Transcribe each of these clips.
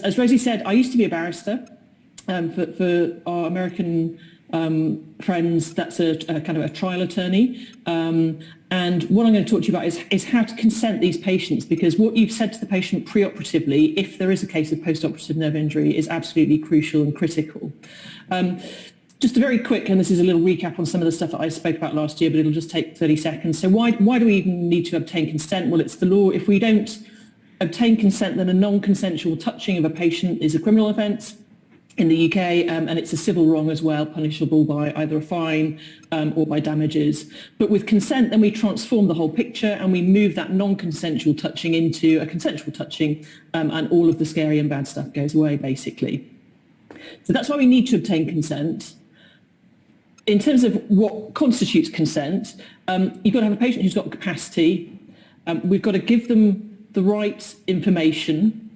as Rosie said, I used to be a barrister. For our American friends, that's a kind of a trial attorney. And what I'm going to talk to you about is how to consent these patients, because what you've said to the patient preoperatively, if there is a case of postoperative nerve injury, is absolutely crucial and critical. Just a very quick, and this is a little recap on some of the stuff that I spoke about last year, but it'll just take 30 seconds. So why do we even need to obtain consent? Well, it's the law. If we don't obtain consent, then a non-consensual touching of a patient is a criminal offence in the UK, and it's a civil wrong as well, punishable by either a fine or by damages. But with consent, then we transform the whole picture and we move that non-consensual touching into a consensual touching, and all of the scary and bad stuff goes away, basically. So that's why we need to obtain consent. In terms of what constitutes consent, you've got to have a patient who's got capacity. We've got to give them the right information,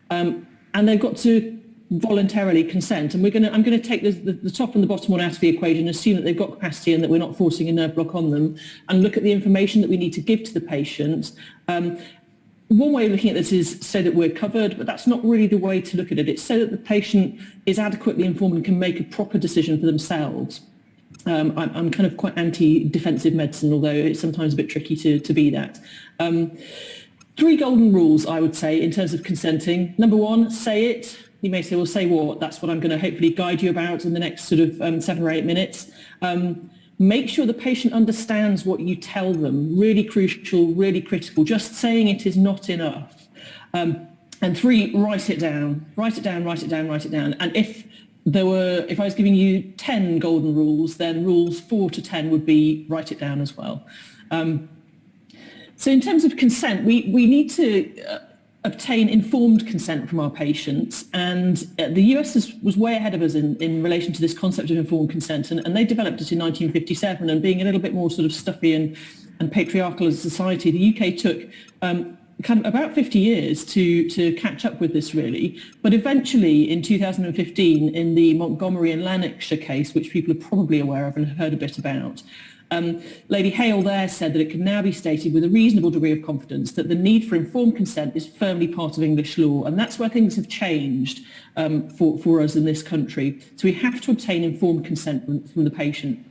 and they've got to voluntarily consent. And I'm going to take the top and the bottom one out of the equation, assume that they've got capacity and that we're not forcing a nerve block on them, and look at the information that we need to give to the patient. One way of looking at this is so that we're covered, but that's not really the way to look at it. It's so that the patient is adequately informed and can make a proper decision for themselves. I'm kind of quite anti-defensive medicine, although it's sometimes a bit tricky to be that. 3 golden rules, I would say, in terms of consenting. Number 1, say it. You may say, well, say what? That's what I'm going to hopefully guide you about in the next sort of 7 or 8 minutes. Make sure the patient understands what you tell them. Really crucial, really critical. Just saying it is not enough. And 3, write it down. Write it down, write it down, write it down. And if I was giving you 10 golden rules, then rules 4 to 10 would be write it down as well. So in terms of consent, we need to obtain informed consent from our patients, and the US was way ahead of us in relation to this concept of informed consent, and they developed it in 1957, and being a little bit more sort of stuffy and patriarchal as a society, the UK took kind of about 50 years to catch up with this, really. But eventually, in 2015, in the Montgomery and Lanarkshire case, which people are probably aware of and have heard a bit about, Lady Hale there said that it can now be stated with a reasonable degree of confidence that the need for informed consent is firmly part of English law, and that's where things have changed for us in this country. So we have to obtain informed consent from the patient.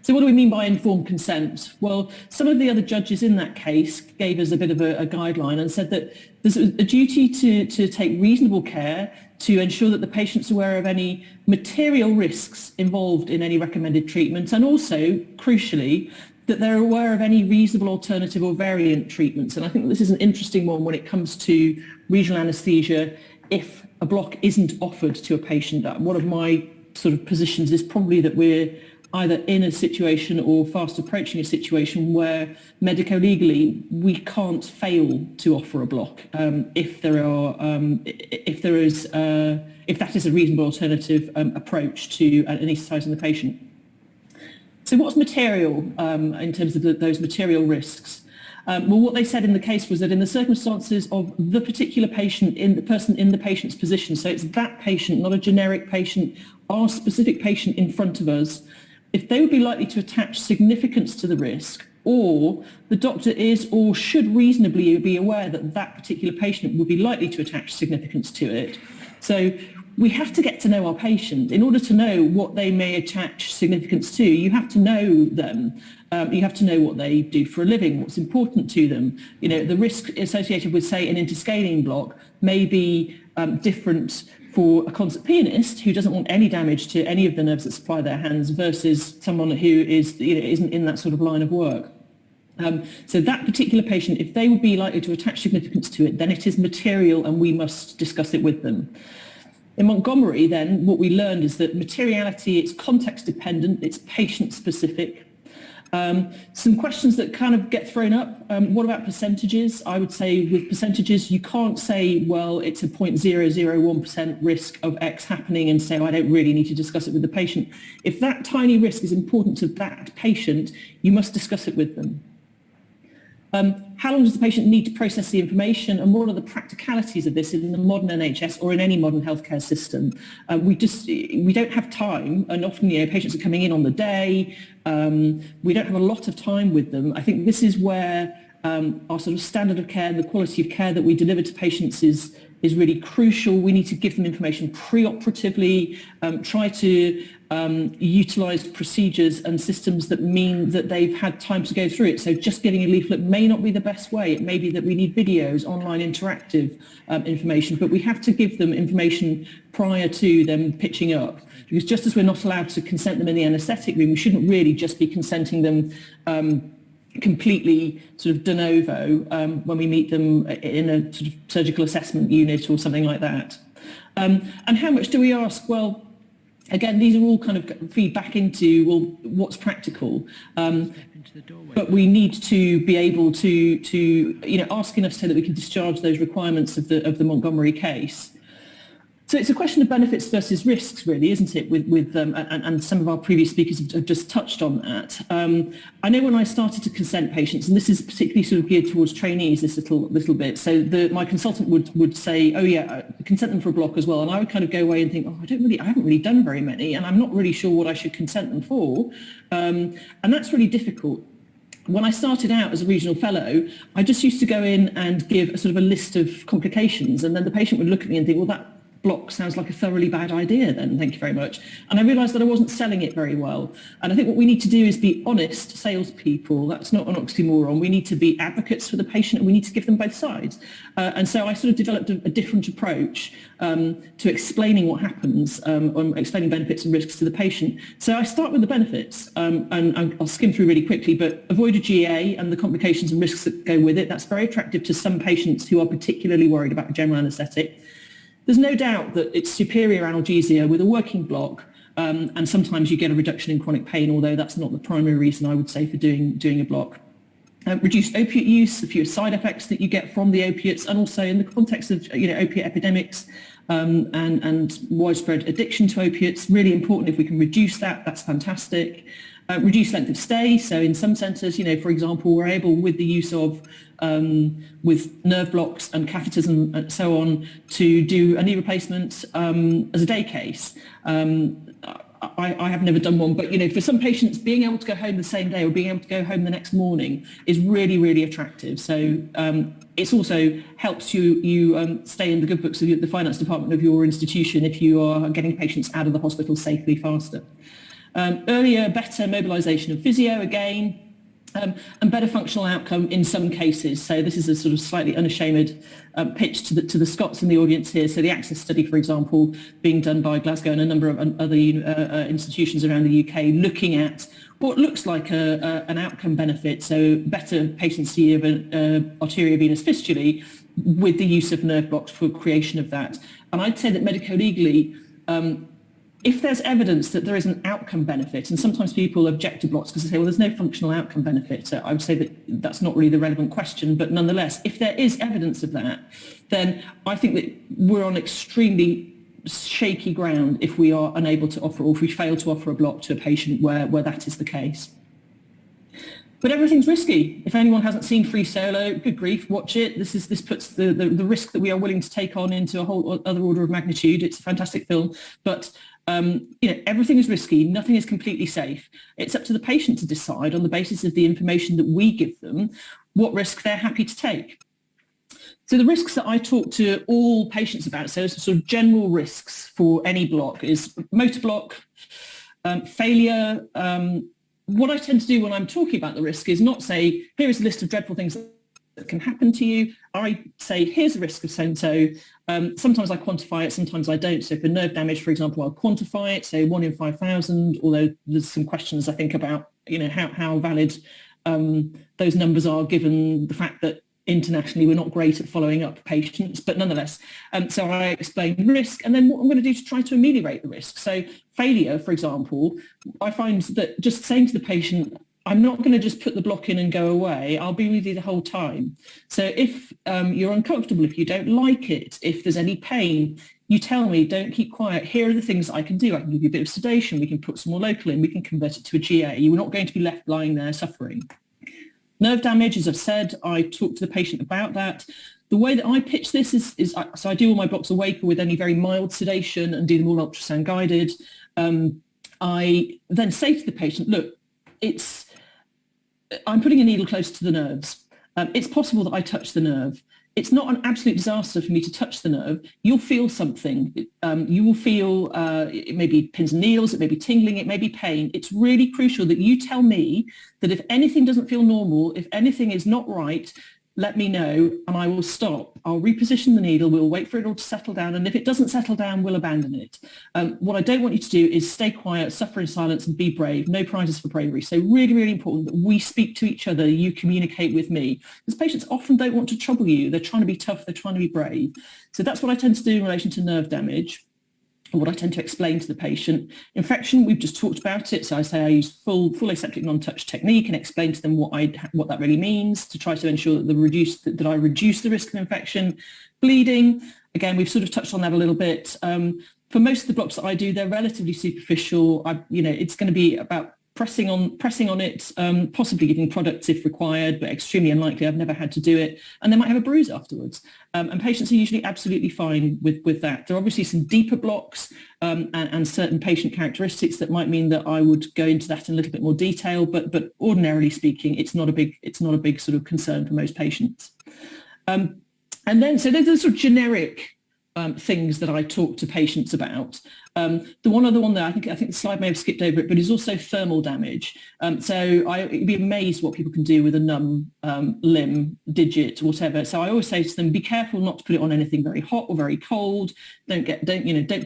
So what do we mean by informed consent? Well, some of the other judges in that case gave us a bit of a guideline and said that there's a duty to take reasonable care to ensure that the patient's aware of any material risks involved in any recommended treatment, and also, crucially, that they're aware of any reasonable alternative or variant treatments. And I think this is an interesting one when it comes to regional anaesthesia. If a block isn't offered to a patient, one of my sort of positions is probably that we're either in a situation or fast approaching a situation where medico-legally we can't fail to offer a block if that is a reasonable alternative approach to anaesthetising the patient. So what's material in terms of those material risks? Well, what they said in the case was that in the circumstances of the particular patient, the person in the patient's position, so it's that patient, not a generic patient, our specific patient in front of us, if they would be likely to attach significance to the risk, or the doctor is or should reasonably be aware that that particular patient would be likely to attach significance to it. So we have to get to know our patient. In order to know what they may attach significance to, you have to know them. You have to know what they do for a living, what's important to them. You know, the risk associated with, say, an interscaling block may be different for a concert pianist who doesn't want any damage to any of the nerves that supply their hands versus someone who isn't in that sort of line of work. So that particular patient, if they would be likely to attach significance to it, then it is material and we must discuss it with them. In Montgomery, then, what we learned is that materiality, it's context dependent, it's patient specific. Some questions that kind of get thrown up. What about percentages? I would say with percentages, you can't say, well, it's a 0.001% risk of X happening and say, oh, I don't really need to discuss it with the patient. If that tiny risk is important to that patient, you must discuss it with them. How long does the patient need to process the information, and what are the practicalities of this in the modern NHS or in any modern healthcare system? We don't have time, and often patients are coming in on the day. We don't have a lot of time with them. I think this is where our sort of standard of care, the quality of care that we deliver to patients is is really crucial. We need to give them information pre-operatively, try to utilise procedures and systems that mean that they've had time to go through it. So just getting a leaflet may not be the best way. It may be that we need videos, online interactive information, but we have to give them information prior to them pitching up. Because just as we're not allowed to consent them in the anaesthetic room, we shouldn't really just be consenting them completely sort of de novo when we meet them in a sort of surgical assessment unit or something like that. And how much do we ask? Well, again, these are all kind of feed back into, well, what's practical? But we need to be able to ask enough so that we can discharge those requirements of the Montgomery case. So it's a question of benefits versus risks, really, isn't it? And some of our previous speakers have just touched on that. I know when I started to consent patients, and this is particularly sort of geared towards trainees, this little bit. So my consultant would say, "Oh yeah, consent them for a block as well," and I would kind of go away and think, "Oh, I haven't really done very many, and I'm not really sure what I should consent them for," and that's really difficult. When I started out as a regional fellow, I just used to go in and give a sort of a list of complications, and then the patient would look at me and think, "Well, that block sounds like a thoroughly bad idea then, thank you very much." And I realised that I wasn't selling it very well. And I think what we need to do is be honest salespeople. That's not an oxymoron. We need to be advocates for the patient, and we need to give them both sides. And so I sort of developed a different approach to explaining what happens, on explaining benefits and risks to the patient. So I start with the benefits, and I'll skim through really quickly, but avoid a GA and the complications and risks that go with it. That's very attractive to some patients who are particularly worried about a general anaesthetic. There's no doubt that it's superior analgesia with a working block, and sometimes you get a reduction in chronic pain, although that's not the primary reason I would say for doing a block. Reduced opiate use, the fewer side effects that you get from the opiates, and also in the context of opiate epidemics and widespread addiction to opiates, really important. If we can reduce that, that's fantastic. Reduced length of stay. So in some centres, for example, we're able, with the use of with nerve blocks and catheters and so on, to do a knee replacement as a day case. I have never done one, but for some patients, being able to go home the same day or being able to go home the next morning is really, really attractive. So it also helps you stay in the good books of the finance department of your institution if you are getting patients out of the hospital safely faster. Earlier, better mobilisation of physio again, and better functional outcome in some cases. So this is a sort of slightly unashamed pitch to the Scots in the audience here. So the ACCESS study, for example, being done by Glasgow and a number of other institutions around the UK, looking at what looks like an outcome benefit, so better patency of an arteriovenous fistulae with the use of nerve blocks for creation of that. And I'd say that medico-legally, if there's evidence that there is an outcome benefit, and sometimes people object to blocks because they say, well, there's no functional outcome benefit. So I would say that that's not really the relevant question, but nonetheless, if there is evidence of that, then I think that we're on extremely shaky ground if we are unable to offer, or if we fail to offer a block to a patient where that is the case. But everything's risky. If anyone hasn't seen Free Solo, good grief, watch it. This puts the risk that we are willing to take on into a whole other order of magnitude. It's a fantastic film, but everything is risky. Nothing is completely safe. It's up to the patient to decide on the basis of the information that we give them what risk they're happy to take. So the risks that I talk to all patients about, so sort of general risks for any block, is motor block, failure. What I tend to do when I'm talking about the risk is not say, here is a list of dreadful things that can happen to you. I say, here's the risk of so-and-so. Sometimes I quantify it, sometimes I don't. So for nerve damage, for example, I'll quantify it, so 1 in 5,000, although there's some questions I think about, how valid those numbers are given the fact that internationally we're not great at following up patients, but nonetheless. So I explain risk and then what I'm going to do to try to ameliorate the risk. So failure, for example, I find that just saying to the patient, I'm not going to just put the block in and go away. I'll be with you the whole time. So if you're uncomfortable, if you don't like it, if there's any pain, you tell me, don't keep quiet. Here are the things I can do. I can give you a bit of sedation. We can put some more local in. We can convert it to a GA. You're not going to be left lying there suffering. Nerve damage, as I've said, I talk to the patient about that. The way that I pitch this is so I do all my blocks awake or with only very mild sedation and do them all ultrasound guided. I then say to the patient, look, I'm putting a needle close to the nerves. It's possible that I touch the nerve. it's not an absolute disaster for me to touch the nerve. You'll feel something. You will feel, it may be pins and needles, it may be tingling, it may be pain. It's really crucial that you tell me that if anything doesn't feel normal, if anything is not right, let me know and I will stop. I'll reposition the needle, we'll wait for it all to settle down, and if it doesn't settle down, we'll abandon it. What I don't want you to do is stay quiet, suffer in silence, and be brave. No prizes for bravery. So really, really important that we speak to each other, you communicate with me. Because patients often don't want to trouble you. They're trying to be tough, they're trying to be brave. So that's what I tend to do in relation to nerve damage, or what I tend to explain to the patient. Infection, we've just talked about it. So I say I use full aseptic non-touch technique and explain to them what that really means to try to ensure that I reduce the risk of infection. Bleeding, again, we've sort of touched on that a little bit. For most of the blocks that I do, they're relatively superficial. It's going to be about pressing on it, possibly giving products if required, but extremely unlikely. I've never had to do it. And they might have a bruise afterwards. And patients are usually absolutely fine with that. There are obviously some deeper blocks and certain patient characteristics that might mean that I would go into that in a little bit more detail, but ordinarily speaking, it's not a big sort of concern for most patients. And then, so there's the sort of generic things that I talk to patients about. The one other one there, I think the slide may have skipped over it, but is also thermal damage. So you'd be amazed what people can do with a numb limb, digit, whatever. So I always say to them, be careful not to put it on anything very hot or very cold. Don't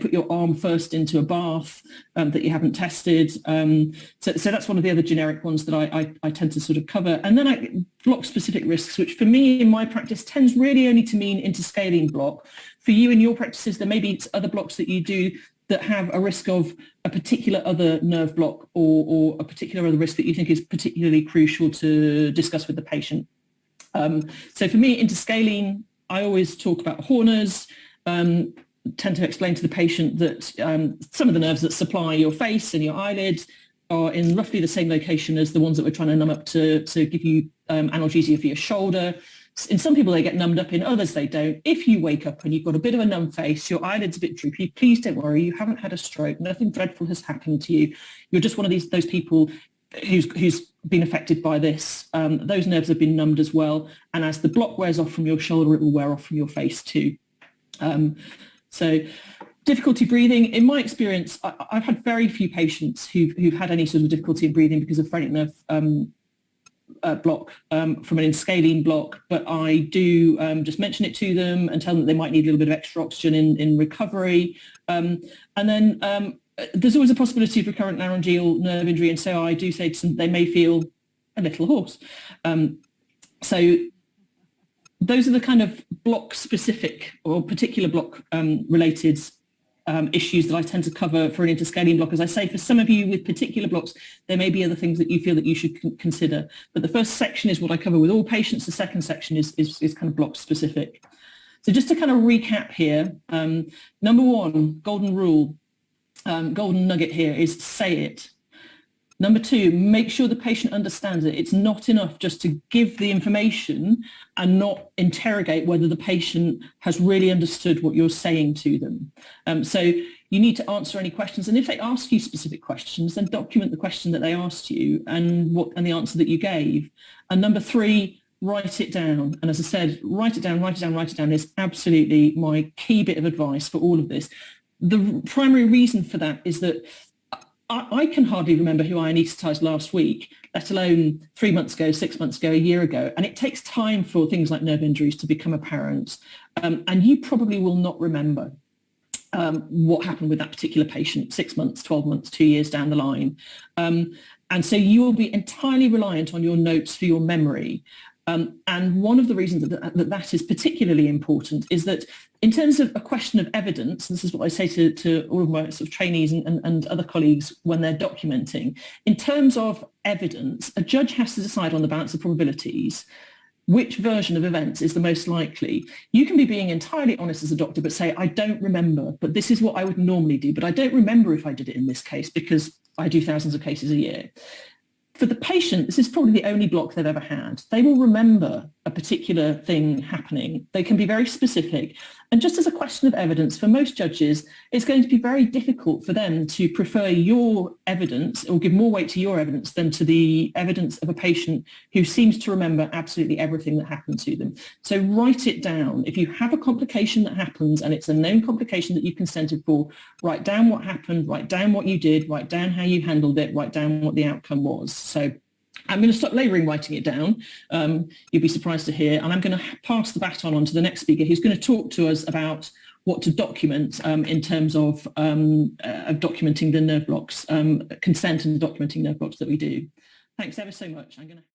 put your arm first into a bath that you haven't tested. So that's one of the other generic ones that I tend to sort of cover. And then block specific risks, which for me in my practice tends really only to mean interscalene block. For you in your practices, there may be other blocks that you do that have a risk of a particular other nerve block or a particular other risk that you think is particularly crucial to discuss with the patient. So for me, interscalene, I always talk about Horner's, tend to explain to the patient that some of the nerves that supply your face and your eyelids are in roughly the same location as the ones that we're trying to numb up to give you analgesia for your shoulder. In some people, they get numbed up, in others they don't. If you wake up and you've got a bit of a numb face, your eyelid's a bit droopy, please don't worry, you haven't had a stroke, nothing dreadful has happened to you. You're just one of those people who's been affected by this. Those nerves have been numbed as well, and as the block wears off from your shoulder, it will wear off from your face too. So difficulty breathing, in my experience, I've had very few patients who've had any sort of difficulty in breathing because of phrenic nerve block from an interscalene block, but I do just mention it to them and tell them that they might need a little bit of extra oxygen in recovery. And then there's always a possibility of recurrent laryngeal nerve injury, and so I do say to them they may feel a little hoarse. So those are the kind of block specific or particular block related issues that I tend to cover for an interscalene block. As I say, for some of you with particular blocks, there may be other things that you feel that you should consider. But the first section is what I cover with all patients. The second section is kind of block specific. So just to kind of recap here, number one, golden rule, golden nugget here is say it. Number two, make sure the patient understands it. It's not enough just to give the information and not interrogate whether the patient has really understood what you're saying to them. So you need to answer any questions. And if they ask you specific questions, then document the question that they asked you and the answer that you gave. And number three, write it down. And as I said, write it down is absolutely my key bit of advice for all of this. The primary reason for that is that I can hardly remember who I anaesthetised last week, let alone 3 months ago, 6 months ago, a year ago. And it takes time for things like nerve injuries to become apparent. And you probably will not remember what happened with that particular patient 6 months, 12 months, 2 years down the line. And so you will be entirely reliant on your notes for your memory. And one of the reasons that is particularly important is that in terms of a question of evidence, this is what I say to all of my sort of trainees and other colleagues when they're documenting, in terms of evidence, a judge has to decide on the balance of probabilities which version of events is the most likely. You can be being entirely honest as a doctor, but say, I don't remember, but this is what I would normally do, but I don't remember if I did it in this case because I do thousands of cases a year. For the patient, this is probably the only block they've ever had. They will remember a particular thing happening. They can be very specific. And just as a question of evidence, for most judges, it's going to be very difficult for them to prefer your evidence or give more weight to your evidence than to the evidence of a patient who seems to remember absolutely everything that happened to them. So write it down. If you have a complication that happens and it's a known complication that you consented for, write down what happened, write down what you did, write down how you handled it, write down what the outcome was. So I'm going to stop labouring writing it down. You'll be surprised to hear. And I'm going to pass the baton on to the next speaker who's going to talk to us about what to document in terms of documenting the nerve blocks, consent and documenting nerve blocks that we do. Thanks ever so much. I'm going to